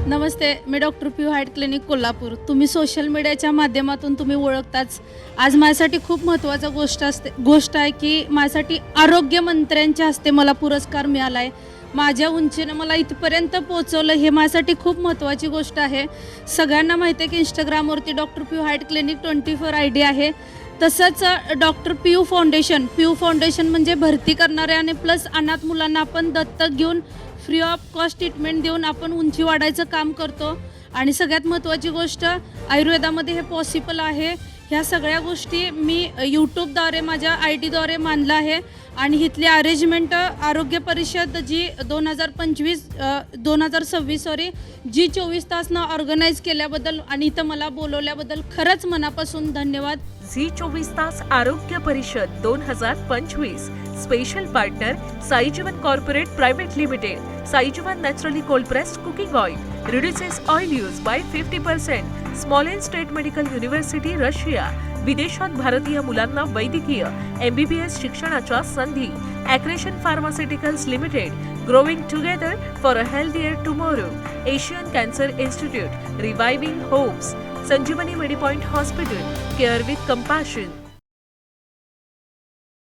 नमस्ते, मी doctor P heart clinic Kolhapur. तुम्ही social मीडियाच्या माध्यमातून तुम्ही ओळखताच. आज माझ्यासाठी खूप महत्त्वाचा गोष्ट आहे की माझ्यासाठी आरोग्यमंत्र्यांच्या हस्ते मला पुरस्कार मिळाला आहे. माझ्या उंचीनं मला इथपर्यंत पोहोचवलं, हे माझ्यासाठी खूप महत्त्वाची गोष्ट आहे. सगळ्यांना माहिती आहे की इंस्टाग्रामवरती doctor P heart clinic 24 ID आहे. तसंच डॉक्टर पीयू फाउंडेशन म्हणजे भरती करणारे आणि प्लस अनाथ मुलांना आपण दत्तक घेऊन फ्री ऑफ कॉस्ट ट्रीटमेंट देऊन आपण उंची वाढायचं काम करतो. आणि सगळ्यात महत्त्वाची गोष्ट, आयुर्वेदामध्ये हे पॉसिबल आहे. ह्या सगळ्या गोष्टी मी यूट्यूबद्वारे माझ्या IDद्वारे मानलं आहे. आणि इथली अरेंजमेंट आरोग्य परिषद जी 2026 जी 24 तासनं ऑर्गनाईज केल्याबद्दल आणि इथं मला बोलवल्याबद्दल खरंच मनापासून धन्यवाद. झी 24 तास Arogya Parishad 2025 special partner Saijeevan corporate private limited. Saijeevan naturally cold pressed cooking oil reduces oil use by 50%. Smolensk state medical university Russia. विदेशात भारतीय मुलांना वैद्यकीय MBBS शिक्षणाच्या संधी. Accretion pharmaceuticals limited. Growing together for a healthier tomorrow. Asian cancer institute. Reviving hopes. Sanjeevani medipoint hospital. Care with compassion.